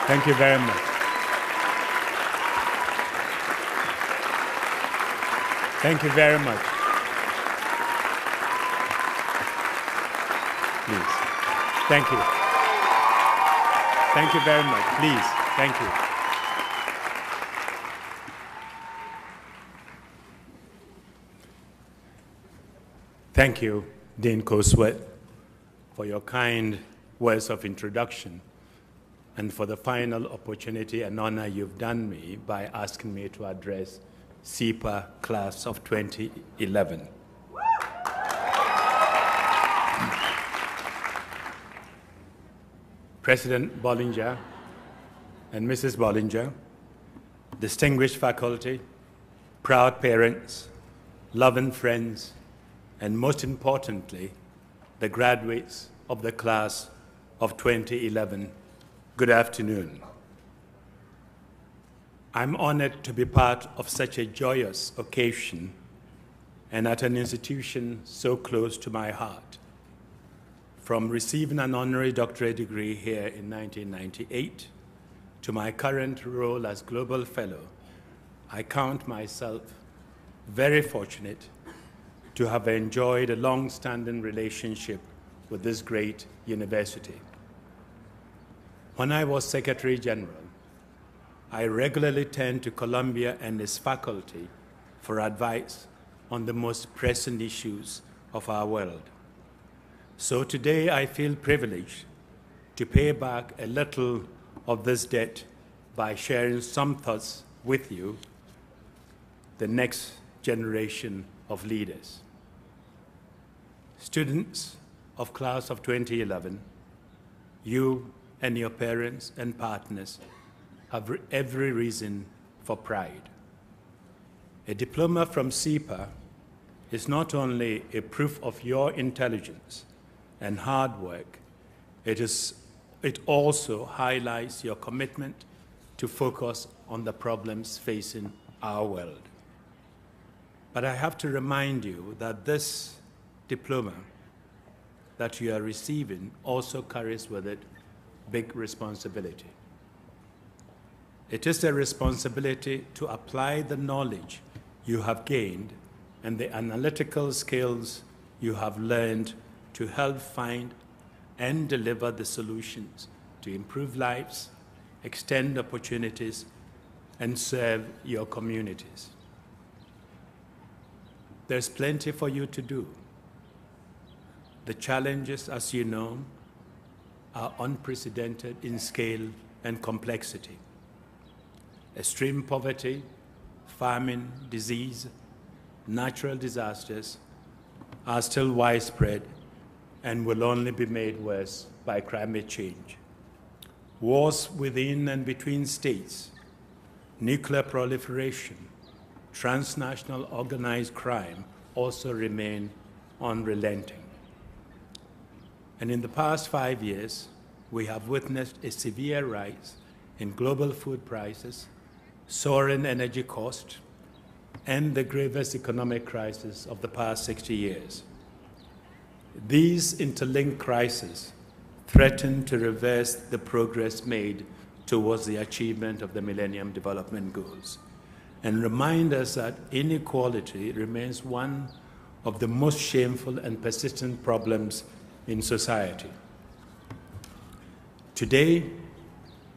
Thank you very much. Thank you very much. Please. Thank you. Thank you very much. Please. Thank you. Thank you, Dean Koswet, for your kind words of introduction and for the final opportunity and honor you've done me by asking me to address SIPA class of 2011. President Bollinger and Mrs. Bollinger, distinguished faculty, proud parents, loving friends, and most importantly, the graduates of the class of 2011, good afternoon. I'm honored to be part of such a joyous occasion and at an institution so close to my heart. From receiving an honorary doctorate degree here in 1998 to my current role as Global Fellow, I count myself very fortunate to have enjoyed a long-standing relationship with this great university. When I was Secretary General, I regularly turned to Columbia and its faculty for advice on the most pressing issues of our world. So today I feel privileged to pay back a little of this debt by sharing some thoughts with you, the next generation of leaders. Students of class of 2011, you and your parents and partners have every reason for pride. A diploma from SIPA is not only a proof of your intelligence and hard work, it also highlights your commitment to focus on the problems facing our world. But I have to remind you that this diploma that you are receiving also carries with it big responsibility. It is a responsibility to apply the knowledge you have gained and the analytical skills you have learned to help find and deliver the solutions to improve lives, extend opportunities, and serve your communities. There's plenty for you to do. The challenges, as you know, are unprecedented in scale and complexity. Extreme poverty, famine, disease, natural disasters are still widespread and will only be made worse by climate change. Wars within and between states, nuclear proliferation, transnational organized crime also remain unrelenting. And in the past 5 years, we have witnessed a severe rise in global food prices, soaring energy costs, and the gravest economic crisis of the past 60 years. These interlinked crises threaten to reverse the progress made towards the achievement of the Millennium Development Goals and remind us that inequality remains one of the most shameful and persistent problems in society. Today,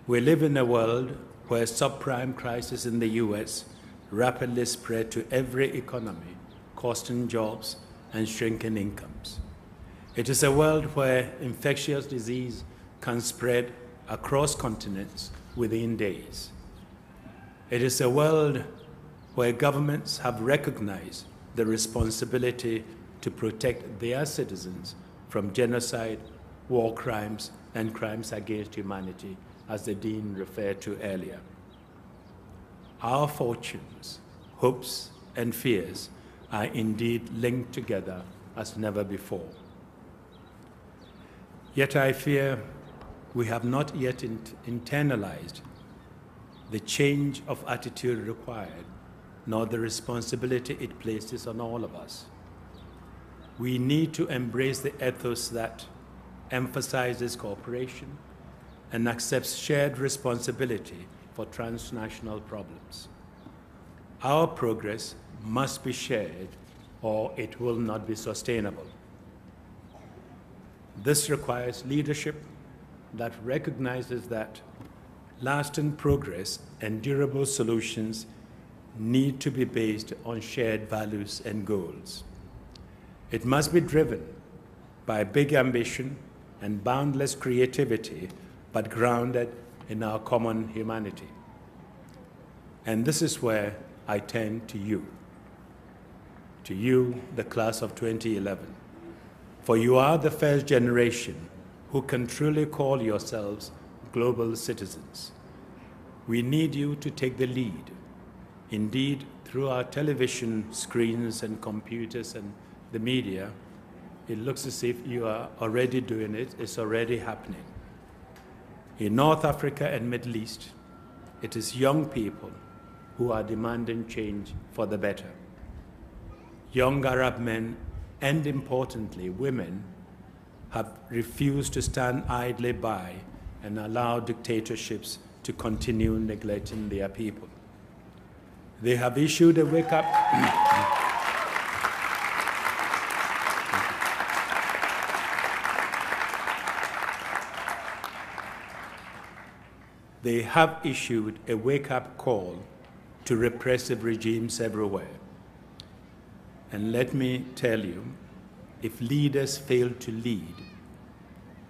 we live in a world where subprime crisis in the US rapidly spread to every economy, costing jobs and shrinking incomes. It is a world where infectious disease can spread across continents within days. It is a world where governments have recognized the responsibility to protect their citizens from genocide, war crimes, and crimes against humanity, as the Dean referred to earlier. Our fortunes, hopes, and fears are indeed linked together as never before. Yet I fear we have not yet internalized the change of attitude required, nor the responsibility it places on all of us. We need to embrace the ethos that emphasizes cooperation and accepts shared responsibility for transnational problems. Our progress must be shared or it will not be sustainable. This requires leadership that recognizes that lasting progress and durable solutions need to be based on shared values and goals. It must be driven by big ambition and boundless creativity, but grounded in our common humanity. And this is where I turn to you, the class of 2011. For you are the first generation who can truly call yourselves global citizens. We need you to take the lead. Indeed, through our television screens and computers and the media, it looks as if you are already doing it. It's already happening. In North Africa and Middle East, it is young people who are demanding change for the better. Young Arab men, and importantly, women, have refused to stand idly by and allow dictatorships to continue neglecting their people. They have issued a wake-up They have issued a wake-up call to repressive regimes everywhere. And let me tell you, if leaders fail to lead,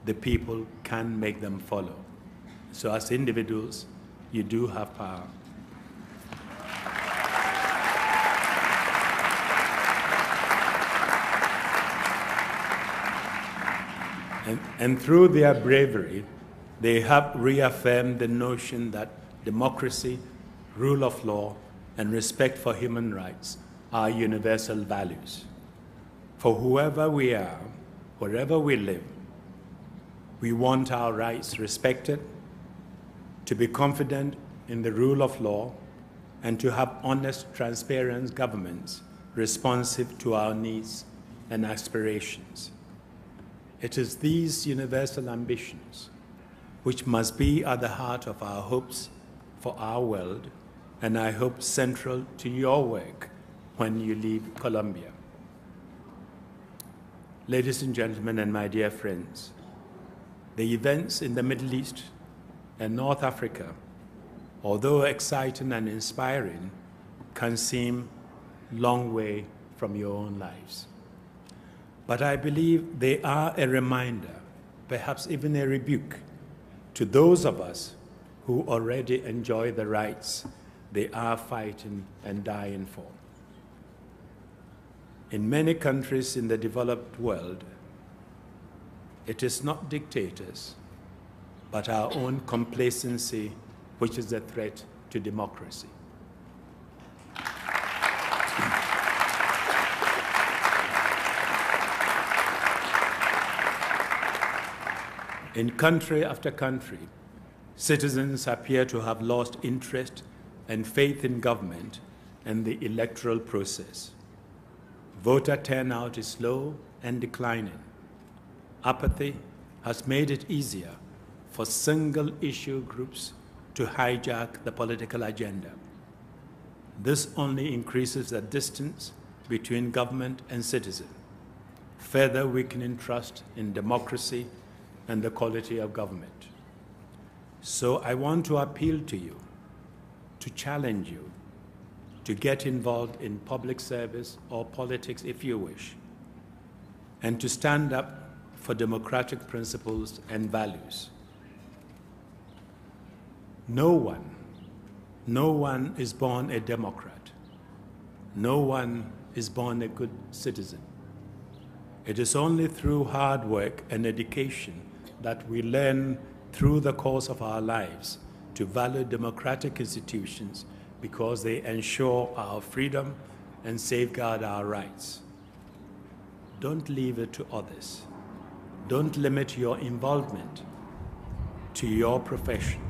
the people can make them follow. So as individuals, you do have power. And through their bravery, they have reaffirmed the notion that democracy, rule of law, and respect for human rights are universal values. For whoever we are, wherever we live, we want our rights respected, to be confident in the rule of law, and to have honest, transparent governments responsive to our needs and aspirations. It is these universal ambitions which must be at the heart of our hopes for our world, and I hope central to your work when you leave Colombia. Ladies and gentlemen, and my dear friends, the events in the Middle East and North Africa, although exciting and inspiring, can seem a long way from your own lives. But I believe they are a reminder, perhaps even a rebuke, to those of us who already enjoy the rights they are fighting and dying for. In many countries in the developed world, it is not dictators, but our own complacency which is a threat to democracy. In country after country, citizens appear to have lost interest and faith in government and the electoral process. Voter turnout is low and declining. Apathy has made it easier for single-issue groups to hijack the political agenda. This only increases the distance between government and citizen, further weakening trust in democracy and the quality of government. So I want to appeal to you, to challenge you, to get involved in public service or politics if you wish, and to stand up for democratic principles and values. No one is born a Democrat. No one is born a good citizen. It is only through hard work and education that we learn through the course of our lives to value democratic institutions because they ensure our freedom and safeguard our rights. Don't leave it to others. Don't limit your involvement to your profession.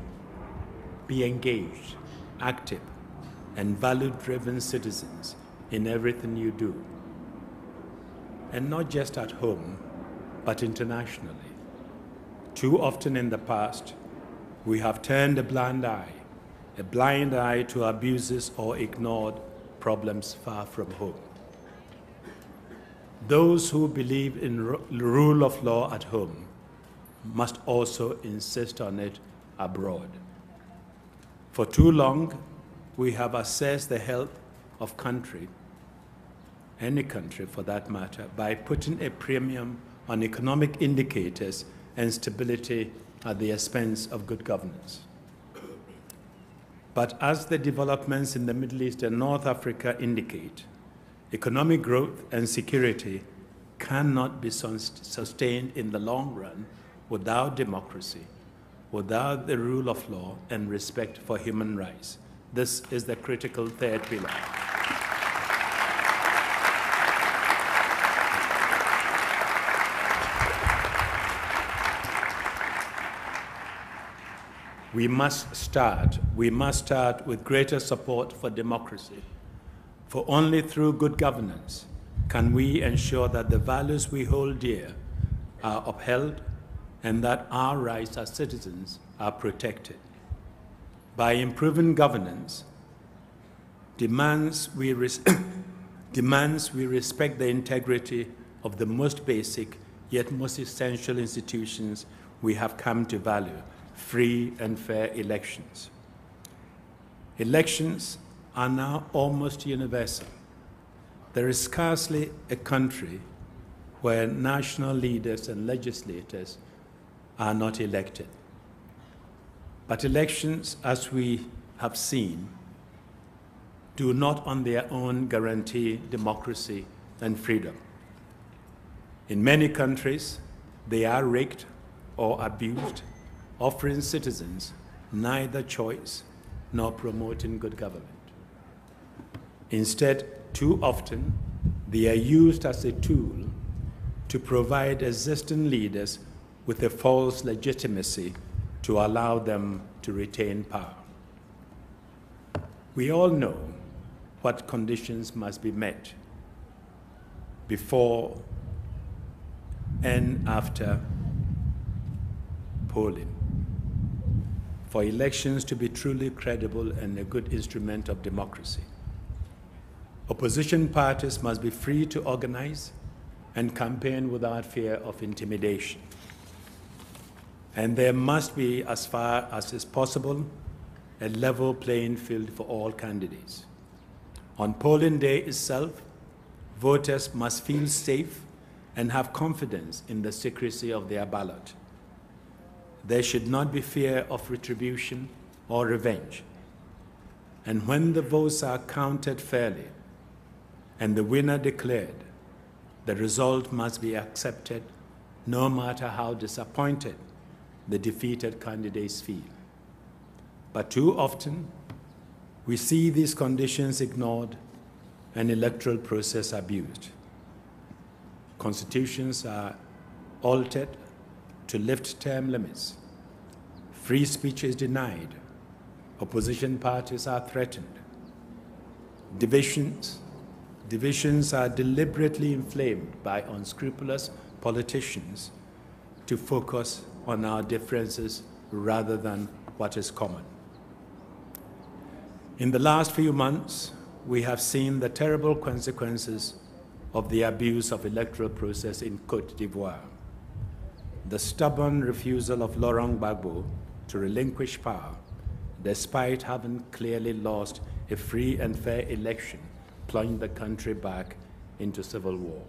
Be engaged, active, and value-driven citizens in everything you do. And not just at home, but internationally. Too often in the past, We have turned a blind eye to abuses or ignored problems far from home. Those who believe in rule of law at home must also insist on it abroad. For too long, we have assessed the health of country, any country for that matter, by putting a premium on economic indicators and stability at the expense of good governance. But as the developments in the Middle East and North Africa indicate, economic growth and security cannot be sustained in the long run without democracy, without the rule of law and respect for human rights. This is the critical third pillar. We must start with greater support for democracy. For only through good governance can we ensure that the values we hold dear are upheld and that our rights as citizens are protected. By improving governance, demands we respect the integrity of the most basic yet most essential institutions we have come to value: free and fair elections. Elections are now almost universal. There is scarcely a country where national leaders and legislators are not elected. But elections, as we have seen, do not on their own guarantee democracy and freedom. In many countries, they are rigged or abused, offering citizens neither choice nor promoting good government. Instead, too often, they are used as a tool to provide existing leaders with a false legitimacy to allow them to retain power. We all know what conditions must be met before and after polling for elections to be truly credible and a good instrument of democracy. Opposition parties must be free to organize and campaign without fear of intimidation. And there must be, as far as is possible, a level playing field for all candidates. On polling day itself, voters must feel safe and have confidence in the secrecy of their ballot. There should not be fear of retribution or revenge. And when the votes are counted fairly and the winner declared, the result must be accepted no matter how disappointed the defeated candidates feel. But too often, we see these conditions ignored and electoral process abused. Constitutions are altered to lift term limits. Free speech is denied. Opposition parties are threatened. Divisions are deliberately inflamed by unscrupulous politicians to focus on our differences rather than what is common. In the last few months, we have seen the terrible consequences of the abuse of electoral process in Côte d'Ivoire. The stubborn refusal of Laurent Gbagbo to relinquish power, despite having clearly lost a free and fair election, plunged the country back into civil war.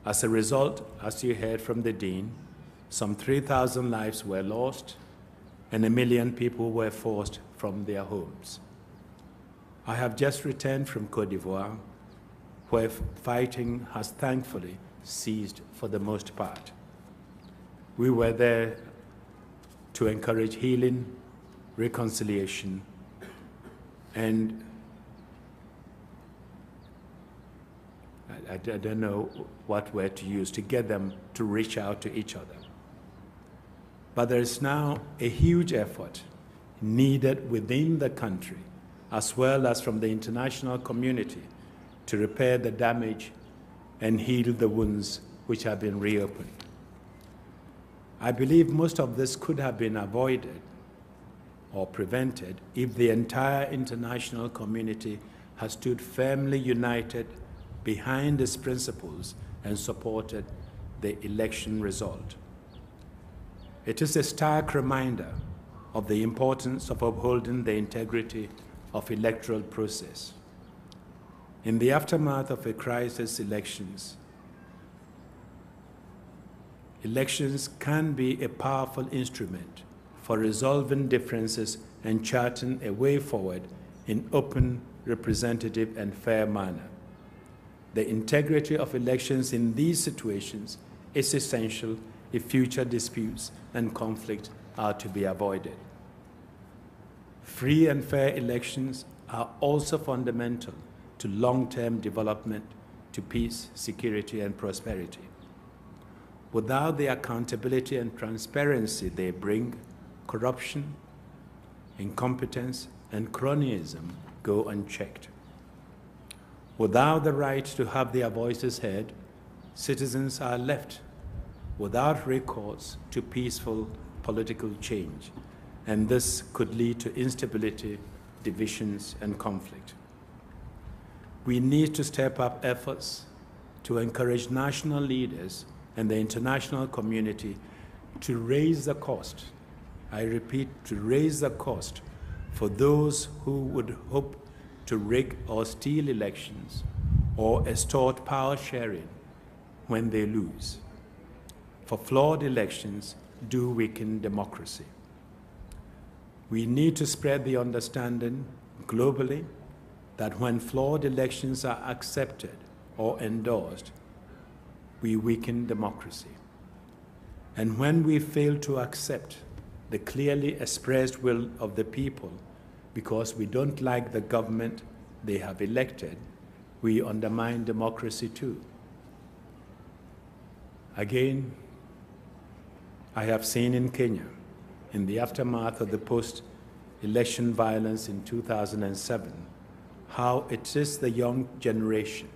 As a result, as you heard from the Dean, some 3,000 lives were lost and 1 million people were forced from their homes. I have just returned from Côte d'Ivoire, where fighting has thankfully ceased for the most part. We were there to encourage healing, reconciliation, and I don't know what word to use to get them to reach out to each other. But there is now a huge effort needed within the country, as well as from the international community, to repair the damage and heal the wounds which have been reopened. I believe most of this could have been avoided or prevented if the entire international community has stood firmly united behind its principles and supported the election result. It is a stark reminder of the importance of upholding the integrity of electoral process. In the aftermath of a crisis, elections can be a powerful instrument for resolving differences and charting a way forward in open, representative, and fair manner. The integrity of elections in these situations is essential if future disputes and conflict are to be avoided. Free and fair elections are also fundamental to long-term development, to peace, security, and prosperity. Without the accountability and transparency they bring, corruption, incompetence, and cronyism go unchecked. Without the right to have their voices heard, citizens are left without recourse to peaceful political change, and this could lead to instability, divisions, and conflict. We need to step up efforts to encourage national leaders and the international community to raise the cost, I repeat, to raise the cost for those who would hope to rig or steal elections or extort power sharing when they lose. For flawed elections do weaken democracy. We need to spread the understanding globally that when flawed elections are accepted or endorsed, we weaken democracy. And when we fail to accept the clearly expressed will of the people because we don't like the government they have elected, we undermine democracy too. Again, I have seen in Kenya, in the aftermath of the post-election violence in 2007, how it is the young generation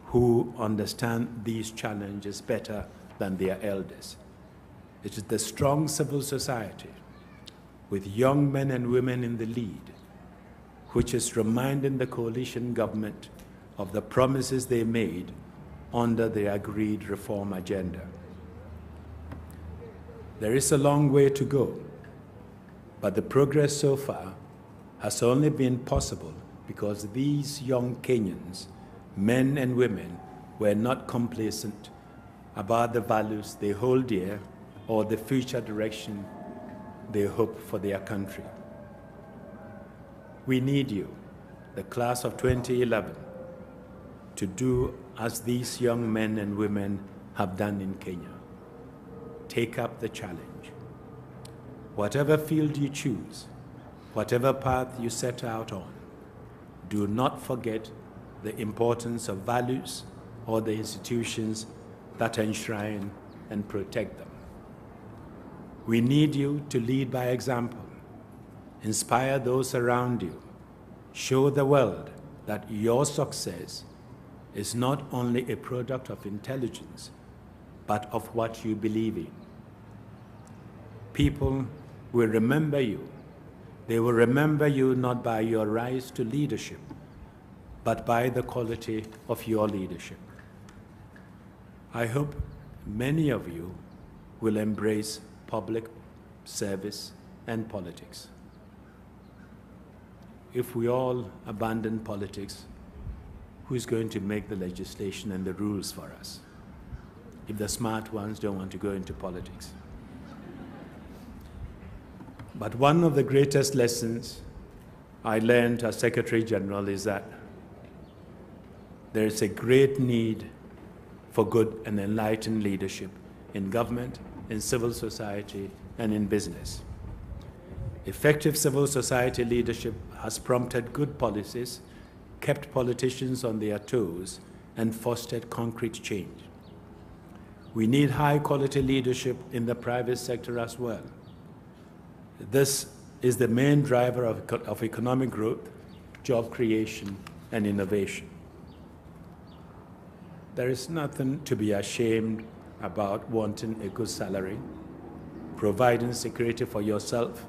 who understand these challenges better than their elders. It is the strong civil society, with young men and women in the lead, which is reminding the coalition government of the promises they made under the agreed reform agenda. There is a long way to go, but the progress so far has only been possible because these young Kenyans, men and women, were not complacent about the values they hold dear or the future direction they hope for their country. We need you, the class of 2011, to do as these young men and women have done in Kenya. Take up the challenge. Whatever field you choose, whatever path you set out on, do not forget the importance of values or the institutions that enshrine and protect them. We need you to lead by example, inspire those around you, show the world that your success is not only a product of intelligence, but of what you believe in. People will remember you. They will remember you not by your rise to leadership, but by the quality of your leadership. I hope many of you will embrace public service and politics. If we all abandon politics, who's going to make the legislation and the rules for us if the smart ones don't want to go into politics? But one of the greatest lessons I learned as Secretary General is that there is a great need for good and enlightened leadership in government, in civil society, and in business. Effective civil society leadership has prompted good policies, kept politicians on their toes, and fostered concrete change. We need high-quality leadership in the private sector as well. This is the main driver of economic growth, job creation, and innovation. There is nothing to be ashamed about wanting a good salary, providing security for yourself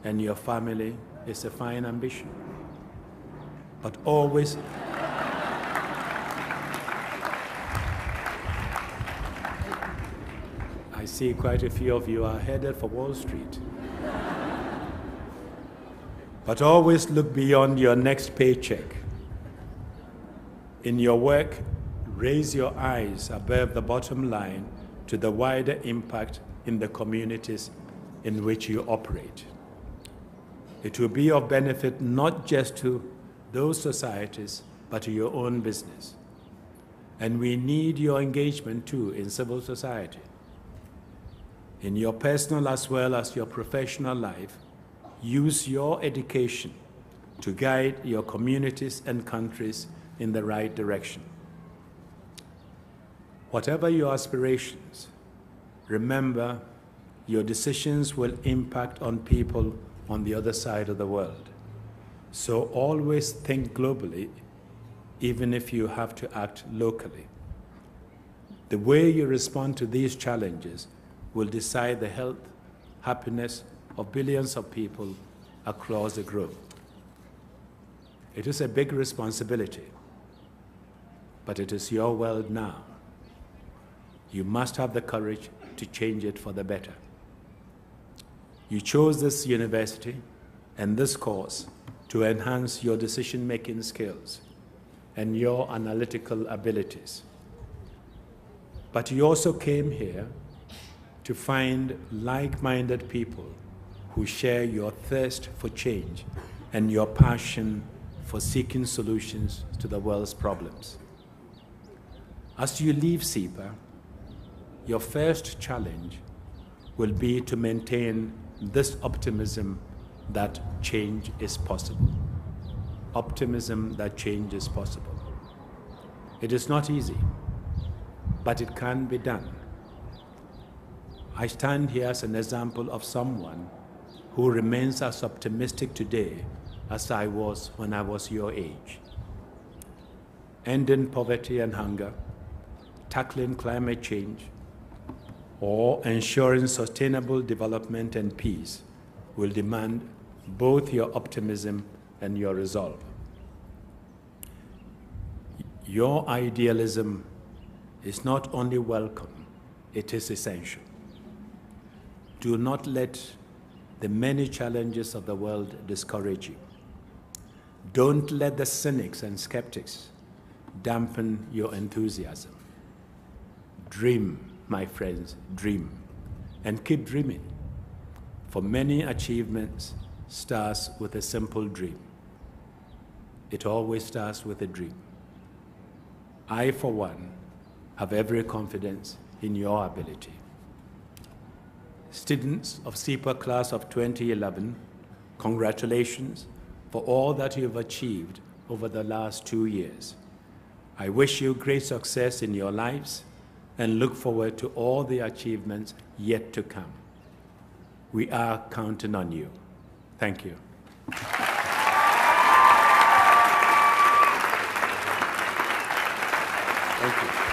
and your family is a fine ambition. But always, I see quite a few of you are headed for Wall Street. But always look beyond your next paycheck. In your work, raise your eyes above the bottom line to the wider impact in the communities in which you operate. It will be of benefit not just to those societies, but to your own business. And we need your engagement too in civil society. In your personal as well as your professional life, use your education to guide your communities and countries in the right direction. Whatever your aspirations, remember your decisions will impact on people on the other side of the world. So always think globally, even if you have to act locally. The way you respond to these challenges will decide the health, happiness of billions of people across the globe. It is a big responsibility, but it is your world now. You must have the courage to change it for the better. You chose this university and this course to enhance your decision-making skills and your analytical abilities. But you also came here to find like-minded people who share your thirst for change and your passion for seeking solutions to the world's problems. As you leave SIPA, your first challenge will be to maintain this optimism that change is possible. Optimism that change is possible. It is not easy, but it can be done. I stand here as an example of someone who remains as optimistic today as I was when I was your age. Ending poverty and hunger, tackling climate change, or ensuring sustainable development and peace will demand both your optimism and your resolve. Your idealism is not only welcome, it is essential. Do not let the many challenges of the world discourage you. Don't let the cynics and skeptics dampen your enthusiasm. Dream, my friends, dream, and keep dreaming. For many achievements starts with a simple dream. It always starts with a dream. I, for one, have every confidence in your ability. Students of SIPA class of 2011, congratulations for all that you have achieved over the last 2 years. I wish you great success in your lives and look forward to all the achievements yet to come. We are counting on you. Thank you. Thank you.